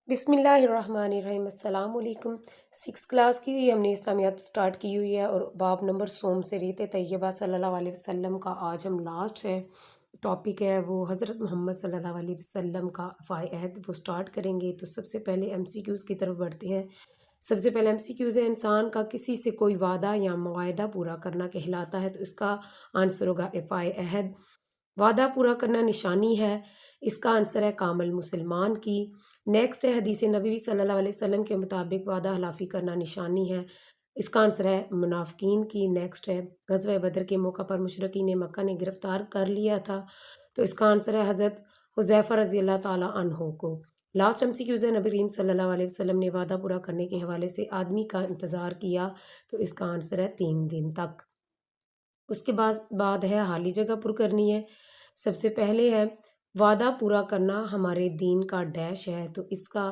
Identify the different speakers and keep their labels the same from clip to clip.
Speaker 1: بسم اللہ الرحمن الرحیم۔ السلام علیکم۔ 6 کلاس کی ہم نے اسلامیات سٹارٹ کی ہوئی ہے اور باب نمبر سوم سے ریت طیبہ صلی اللہ علیہ وسلم کا آج ہم لاسٹ ہے ٹاپک ہے وہ حضرت محمد صلی اللہ علیہ وسلم کا افعائے عہد وہ سٹارٹ کریں گے۔ تو سب سے پہلے ایم سی کیوز کی طرف بڑھتے ہیں۔ سب سے پہلے ایم سی کیوز ہے انسان کا کسی سے کوئی وعدہ یا معاہدہ پورا کرنا کہلاتا ہے، تو اس کا آنسر ہوگا افعائے عہد۔ وعدہ پورا کرنا نشانی ہے، اس کا آنسر ہے کامل مسلمان کی۔ نیکسٹ ہے حدیث نبوی صلی اللہ علیہ وسلم کے مطابق وعدہ خلافی کرنا نشانی ہے، اس کا آنسر ہے منافقین کی۔ نیکسٹ ہے غزوہ بدر کے موقع پر مشرکین مکہ نے گرفتار کر لیا تھا، تو اس کا آنسر ہے حضرت حذیفہ رضی اللہ تعالیٰ عنہ کو۔ لاسٹ ایم سی کیوز ہے نبی کریم صلی اللہ علیہ وسلم نے وعدہ پورا کرنے کے حوالے سے آدمی کا انتظار کیا، تو اس کا آنسر ہے 3 دن تک۔ اس کے بعد ہے حالی جگہ پر کرنی ہے۔ سب سے پہلے ہے وعدہ پورا کرنا ہمارے دین کا ڈیش ہے، تو اس کا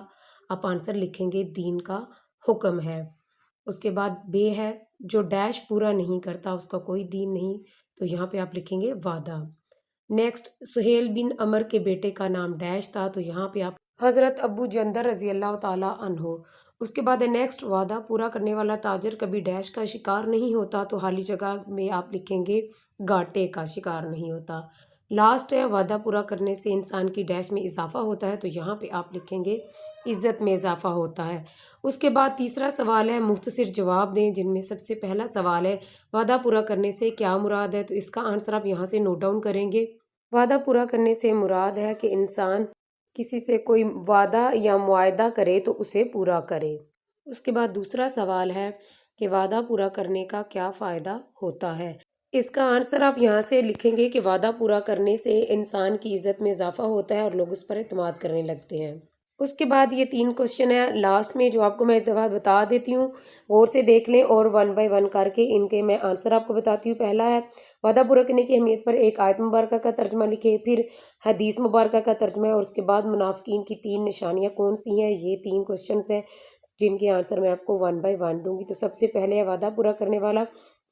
Speaker 1: آپ آنسر لکھیں گے دین کا حکم ہے۔ اس کے بعد بے ہے جو ڈیش پورا نہیں کرتا اس کا کوئی دین نہیں، تو یہاں پہ آپ لکھیں گے وعدہ۔ نیکسٹ سہیل بن عمر کے بیٹے کا نام ڈیش تھا، تو یہاں پہ آپ حضرت ابو جندر رضی اللہ تعالیٰ عنہ۔ اس کے بعد ہے نیکسٹ وعدہ پورا کرنے والا تاجر کبھی ڈیش کا شکار نہیں ہوتا، تو خالی جگہ میں آپ لکھیں گے گھاٹے کا شکار نہیں ہوتا۔ لاسٹ ہے وعدہ پورا کرنے سے انسان کی ڈیش میں اضافہ ہوتا ہے، تو یہاں پہ آپ لکھیں گے عزت میں اضافہ ہوتا ہے۔ اس کے بعد تیسرا سوال ہے مختصر جواب دیں، جن میں سب سے پہلا سوال ہے وعدہ پورا کرنے سے کیا مراد ہے، تو اس کا آنسر آپ یہاں سے نوٹ ڈاؤن کریں گے۔ وعدہ پورا کرنے سے مراد ہے کہ انسان کسی سے کوئی وعدہ یا معاہدہ کرے تو اسے پورا کرے۔ اس کے بعد دوسرا سوال ہے کہ وعدہ پورا کرنے کا کیا فائدہ ہوتا ہے، اس کا آنسر آپ یہاں سے لکھیں گے کہ وعدہ پورا کرنے سے انسان کی عزت میں اضافہ ہوتا ہے اور لوگ اس پر اعتماد کرنے لگتے ہیں۔ اس کے بعد یہ 3 کوشچن ہیں لاسٹ میں جو آپ کو میں بتا دیتی ہوں، غور سے دیکھ لیں اور 1 بائی 1 کر کے ان کے میں آنسر آپ کو بتاتی ہوں۔ پہلا ہے وعدہ پورا کرنے کی اہمیت پر ایک آیت مبارکہ کا ترجمہ لکھیں، پھر حدیث مبارکہ کا ترجمہ ہے، اور اس کے بعد منافقین کی 3 نشانیاں کون سی ہیں۔ یہ 3 کوشچنس ہیں جن کے آنسر میں آپ کو 1 بائی 1 دوں گی۔ تو سب سے پہلے ہے وعدہ پورا کرنے والا،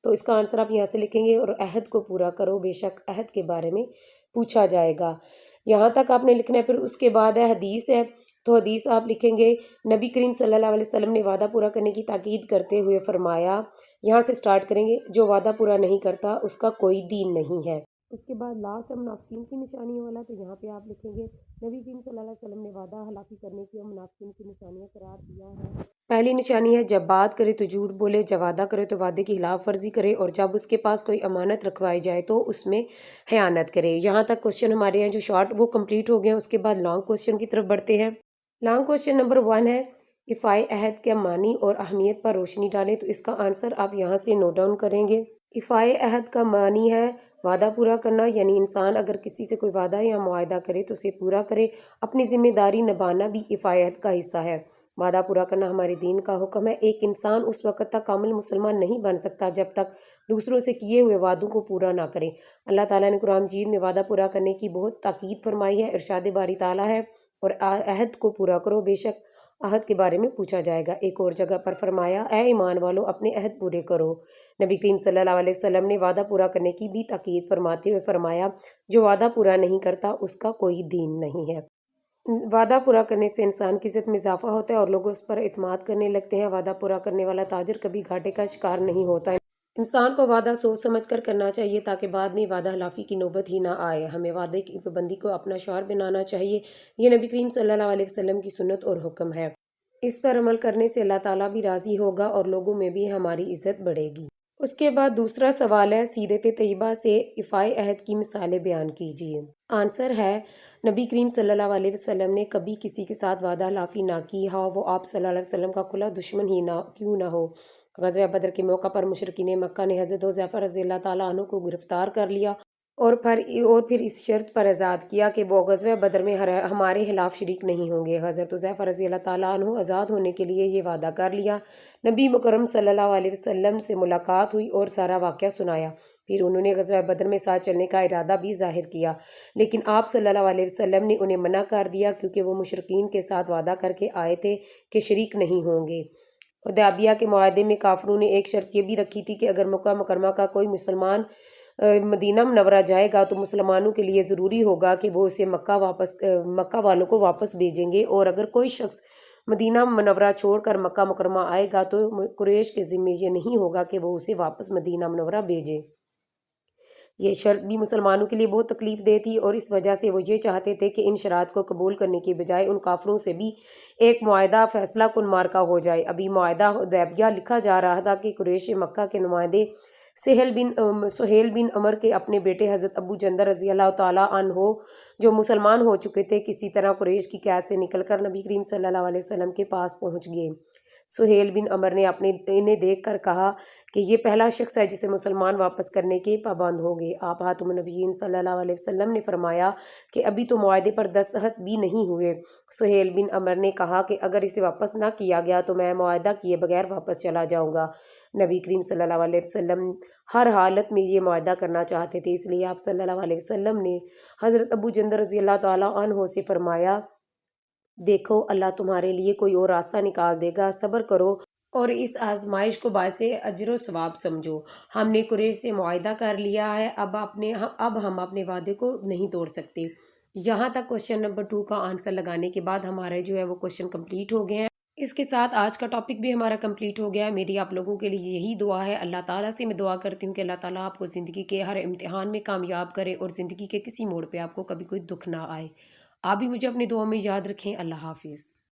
Speaker 1: تو اس کا آنسر آپ یہاں سے لکھیں گے اور عہد کو پورا کرو بے شک عہد کے بارے میں پوچھا جائے گا، یہاں تک آپ نے لکھنا ہے۔ پھر اس کے بعد ہے حدیث ہے، تو حدیث آپ لکھیں گے نبی کریم صلی اللہ علیہ وسلم نے وعدہ پورا کرنے کی تاکید کرتے ہوئے فرمایا، یہاں سے سٹارٹ کریں گے جو وعدہ پورا نہیں کرتا اس کا کوئی دین نہیں ہے۔ اس کے بعد لاسٹ ہے منافقین کی نشانیوں والا، تو یہاں پہ آپ لکھیں گے نبی کریم صلی اللہ علیہ وسلم نے وعدہ خلافی کرنے کی اور منافقین کی نشانیاں قرار دیا ہے۔ پہلی نشانی ہے جب بات کرے تو جھوٹ بولے، جب وعدہ کرے تو وعدے کی خلاف ورزی کرے، اور جب اس کے پاس کوئی امانت رکھوائی جائے تو اس میں خیانت کرے۔ یہاں تک کوشچن ہمارے ہیں جو شارٹ وہ کمپلیٹ ہو گئے ہیں۔ اس کے بعد لانگ کوشچن کی طرف بڑھتے ہیں۔ لانگ کوشچن نمبر 1 ہے افعائے عہد کے معنی اور اہمیت پر روشنی ڈالیں، تو اس کا آنسر آپ یہاں سے نوٹ ڈاؤن کریں گے۔ افعائے عہد کا معنی ہے وعدہ پورا کرنا، یعنی انسان اگر کسی سے کوئی وعدہ یا معاہدہ کرے تو اسے پورا کرے۔ اپنی ذمہ داری نبھانا بھی افعائے عہد کا حصہ ہے۔ وعدہ پورا کرنا ہمارے دین کا حکم ہے۔ ایک انسان اس وقت تک کامل مسلمان نہیں بن سکتا جب تک دوسروں سے کیے ہوئے وعدوں کو پورا نہ کرے۔ اللہ تعالیٰ نے قرآن مجید میں وعدہ پورا کرنے کی بہت تاکید فرمائی ہے۔ ارشاد باری تعالیٰ ہے اور عہد کو پورا کرو بے شک عہد کے بارے میں پوچھا جائے گا۔ ایک اور جگہ پر فرمایا اے ایمان والو اپنے عہد پورے کرو۔ نبی کریم صلی اللہ علیہ وسلم نے وعدہ پورا کرنے کی بھی تاکید فرماتے ہوئے فرمایا جو وعدہ پورا نہیں کرتا اس کا کوئی دین نہیں ہے۔ وعدہ پورا کرنے سے انسان کی عزت میں اضافہ ہوتا ہے اور لوگ اس پر اعتماد کرنے لگتے ہیں۔ وعدہ پورا کرنے والا تاجر کبھی گھاٹے کا شکار نہیں ہوتا۔ انسان کو وعدہ سوچ سمجھ کر کرنا چاہیے تاکہ بعد میں وعدہ خلافی کی نوبت ہی نہ آئے۔ ہمیں وعدے کی پابندی کو اپنا شعار بنانا چاہیے، یہ نبی کریم صلی اللہ علیہ وسلم کی سنت اور حکم ہے۔ اس پر عمل کرنے سے اللہ تعالیٰ بھی راضی ہوگا اور لوگوں میں بھی ہماری عزت بڑھے گی۔ اس کے بعد دوسرا سوال ہے سیرت طیبہ سے افعائے عہد کی مثالیں بیان کیجیے۔ آنسر ہے نبی کریم صلی اللہ علیہ وسلم نے کبھی کسی کے ساتھ وعدہ خلافی نہ کی، ہاں وہ آپ صلی اللہ علیہ وسلم کا کھلا دشمن ہی کیوں نہ ہو۔ غزوہ بدر کے موقع پر مشرکین مکہ نے حضرت حذیفہ رضی اللہ تعالیٰ عنہ کو گرفتار کر لیا اور پھر اس شرط پر آزاد کیا کہ وہ غزوہ بدر میں ہمارے خلاف شریک نہیں ہوں گے۔ حضرت حذیفہ رضی اللہ تعالیٰ عنہ آزاد ہونے کے لیے یہ وعدہ کر لیا۔ نبی مکرم صلی اللہ علیہ وسلم سے ملاقات ہوئی اور سارا واقعہ سنایا، پھر انہوں نے غزوہ بدر میں ساتھ چلنے کا ارادہ بھی ظاہر کیا، لیکن آپ صلی اللہ علیہ وسلم نے انہیں منع کر دیا کیونکہ وہ مشرکین کے ساتھ وعدہ کر کے آئے تھے کہ شریک نہیں ہوں گے۔ حدیبیہ کے معاہدے میں کافروں نے ایک شرط یہ بھی رکھی تھی کہ اگر مکہ مکرمہ کا کوئی مسلمان مدینہ منورہ جائے گا تو مسلمانوں کے لیے ضروری ہوگا کہ وہ اسے مکہ والوں کو واپس بھیجیں گے، اور اگر کوئی شخص مدینہ منورہ چھوڑ کر مکہ مکرمہ آئے گا تو قریش کے ذمہ یہ نہیں ہوگا کہ وہ اسے واپس مدینہ منورہ بھیجے۔ یہ شرط بھی مسلمانوں کے لیے بہت تکلیف دہ تھی، اور اس وجہ سے وہ یہ چاہتے تھے کہ ان شرائط کو قبول کرنے کے بجائے ان کافروں سے بھی ایک معاہدہ فیصلہ کن معرکہ ہو جائے۔ ابھی معاہدہ حدیبیہ لکھا جا رہا تھا کہ قریش مکہ کے نمائندے سہیل بن عمر کے اپنے بیٹے حضرت ابو جندل رضی اللہ تعالیٰ عنہ جو مسلمان ہو چکے تھے، کسی طرح قریش کی قید سے نکل کر نبی کریم صلی اللہ علیہ وسلم کے پاس پہنچ گئے۔ سہیل بن عمر نے انہیں دیکھ کر کہا کہ یہ پہلا شخص ہے جسے مسلمان واپس کرنے کے پابند ہو گئے۔ آپ خاتم النبیین صلی اللہ علیہ وسلم نے فرمایا کہ ابھی تو معاہدے پر دستخط بھی نہیں ہوئے۔ سہیل بن عمر نے کہا کہ اگر اسے واپس نہ کیا گیا تو میں معاہدہ کیے بغیر واپس چلا جاؤں گا۔ نبی کریم صلی اللہ علیہ وسلم ہر حالت میں یہ معاہدہ کرنا چاہتے تھے، اس لیے آپ صلی اللہ علیہ وسلم نے حضرت ابو جندل رضی اللہ تعالیٰ عنہ سے فرمایا، دیکھو اللہ تمہارے لیے کوئی اور راستہ نکال دے گا، صبر کرو اور اس آزمائش کو باعث اجر و ثواب سمجھو۔ ہم نے قریش سے معاہدہ کر لیا ہے، اب ہم اپنے وعدے کو نہیں توڑ سکتے۔ یہاں تک کوشچن نمبر 2 کا آنسر لگانے کے بعد ہمارے جو ہے وہ کوشچن کمپلیٹ ہو گئے ہیں۔ اس کے ساتھ آج کا ٹاپک بھی ہمارا کمپلیٹ ہو گیا ہے۔ میری آپ لوگوں کے لیے یہی دعا ہے، اللہ تعالیٰ سے میں دعا کرتی ہوں کہ اللہ تعالیٰ آپ کو زندگی کے ہر امتحان میں کامیاب کرے اور زندگی کے کسی موڑ پہ آپ کو کبھی کوئی دکھ نہ آئے۔ آپ بھی مجھے اپنی دعا میں یاد رکھیں۔ اللہ حافظ۔